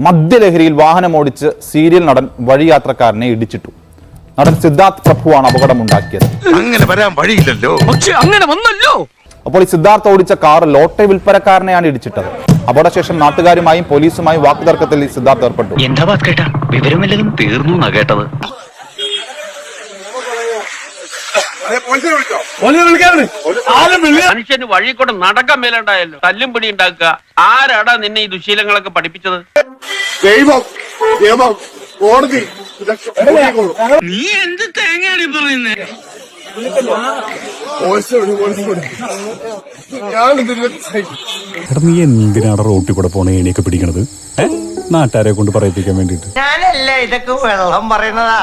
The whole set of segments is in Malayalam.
മദ്യലഹരിയിൽ വാഹനമോടിച്ച് സീരിയൽ നടൻ വഴിയാത്രക്കാരനെ ഇടിച്ചിട്ടു. നടൻ സിദ്ധാർത്ഥ് പ്രഭുവാണ് അപകടമുണ്ടാക്കിയത്. അങ്ങനെ വരാൻ വഴിയില്ലല്ലോ. പക്ഷെ അങ്ങനെ വന്നല്ലോ. അപ്പോൾ ഈ സിദ്ധാർത്ഥ് ഓടിച്ച കാർ ലോട്ടറി വിൽപ്പനക്കാരനെയാണ് ഇടിച്ചിട്ടത്. അപകടശേഷം നാട്ടുകാരുമായും പോലീസുമായും വാക്കുതർക്കത്തിൽ ഈ സിദ്ധാർത്ഥ് ഏർപ്പെട്ടു. എന്താ കേട്ടാ വിവരമില്ലതും തീർന്നു എന്നാ കേട്ടത്. മനുഷ്യന് വഴി കൂടെ നടക്കാൻ മേലുണ്ടായല്ലോ. തല്ലും പിടി ഉണ്ടാക്കുക. ആരാടാ നിന്നെ ഈ ദുശീലങ്ങളൊക്കെ പഠിപ്പിച്ചത്? നീ എന്ത് തേങ്ങയാണ് പറയുന്നേ? നീ എന്തിനാണ് റോട്ടിൽ കൂടെ പോണ ഏണിയൊക്കെ പിടിക്കണത്? നാട്ടുകാരെ കൊണ്ട് പറയിപ്പിക്കാൻ വേണ്ടിട്ട്. ഞാനല്ലേ ഇതൊക്കെ വെള്ളം പറയുന്നതാ.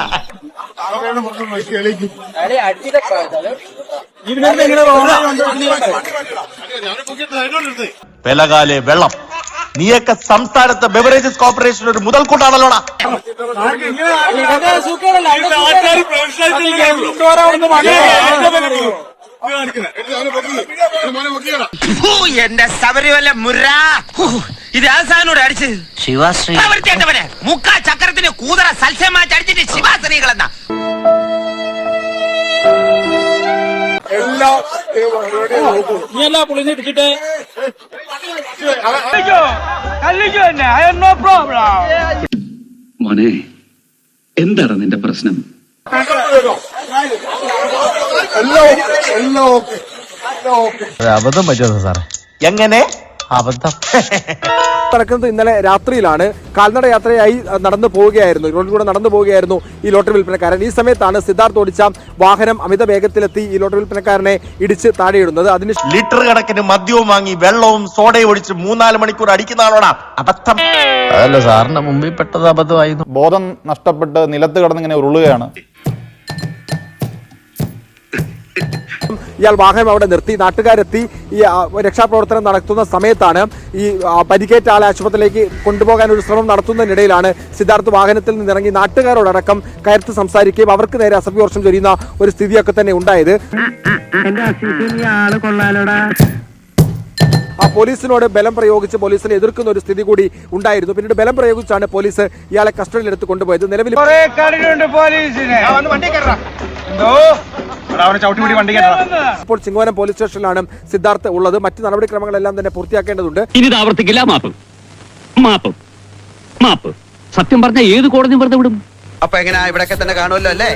പെലകാലെ വെള്ളം. നീയൊക്കെ സംസ്ഥാനത്തെ ബെവറേജസ് കോർപ്പറേഷൻ ഒരു മുതൽക്കൂട്ടാണല്ലോടാ. എന്റെ ശബരിമല മുര ഇത് ആസാനോട് അടിച്ചത് ശിവാശ്രീ മുക്കാ ചക്രത്തിന് കൂതറ സൽസ്യമാറ്റി അടിച്ചിട്ട് ശിവാശ്രീകളെന്നാ. മോനെ എന്താണ് നിന്റെ പ്രശ്നം? അബദ്ധം പറ്റുമോ സാറേ? എങ്ങനെ അബദ്ധം നടക്കുന്നത് ഇന്നലെ രാത്രിയിലാണ്. കാൽനട യാത്രയായി നടന്നു പോവുകയായിരുന്നു, റോഡിലൂടെ നടന്നു പോവുകയായിരുന്നു ഈ ലോട്ടറി വിൽപ്പനക്കാരൻ. ഈ സമയത്താണ് സിദ്ധാർത്ഥ് ഓടിച്ച വാഹനം അമിത വേഗത്തിലെത്തി ഈ ലോട്ടറി വിൽപ്പനക്കാരനെ ഇടിച്ച് താഴെയിടുന്നത്. അതിന് ലിറ്റർ കണക്കിന് മദ്യവും വാങ്ങി വെള്ളവും സോഡയും ഒഴിച്ച് 3-4 മണിക്കൂർ അടിക്കുന്നതാണോടാ അബദ്ധം? അതല്ല സാറിന്റെ മുമ്പിൽ പെട്ടത് അബദ്ധമായിരുന്നു. ബോധം നഷ്ടപ്പെട്ട് നിലത്ത് കിടന്നിങ്ങനെ ഉരുളുകയാണ്. ഇയാൾ വാഹനം അവിടെ നിർത്തി. നാട്ടുകാരെത്തി ഈ രക്ഷാപ്രവർത്തനം നടത്തുന്ന സമയത്താണ് ഈ പരിക്കേറ്റ ആളെ ആശുപത്രിയിലേക്ക് കൊണ്ടുപോകാൻ ഒരു ശ്രമം നടത്തുന്നതിനിടയിലാണ് സിദ്ധാർത്ഥ് വാഹനത്തിൽ നിന്നിറങ്ങി നാട്ടുകാരോടക്കം കയർത്ത് സംസാരിക്കുകയും അവർക്ക് നേരെ അസഭ്യവർഷം ചൊരിയുന്ന ഒരു സ്ഥിതിയൊക്കെ തന്നെ ഉണ്ടായത്. ആ പോലീസിനോട് ബലം പ്രയോഗിച്ച് പോലീസിനെ എതിർക്കുന്ന ഒരു സ്ഥിതി കൂടി ഉണ്ടായിരുന്നു. പിന്നീട് ബലം പ്രയോഗിച്ചാണ് പോലീസ് ഇയാളെ കസ്റ്റഡിയിലെടുത്ത് കൊണ്ടുപോയത്. നിലവിൽ ഇപ്പോൾ ചിങ്ങവനം പോലീസ് സ്റ്റേഷനിലാണ് സിദ്ധാർത്ഥ് ഉള്ളത്. മറ്റ് നടപടിക്രമങ്ങളെല്ലാം തന്നെ പൂർത്തിയാക്കേണ്ടതുണ്ട്. ഇനി ഇത് ആവർത്തിക്കില്ല. മാപ്പ് സത്യം പറഞ്ഞ ഏത് കോടതിയും വെറുതെ വിടും. അപ്പൊ എങ്ങനെയാ ഇവിടൊക്കെ തന്നെ കാണുമല്ലോ അല്ലേ?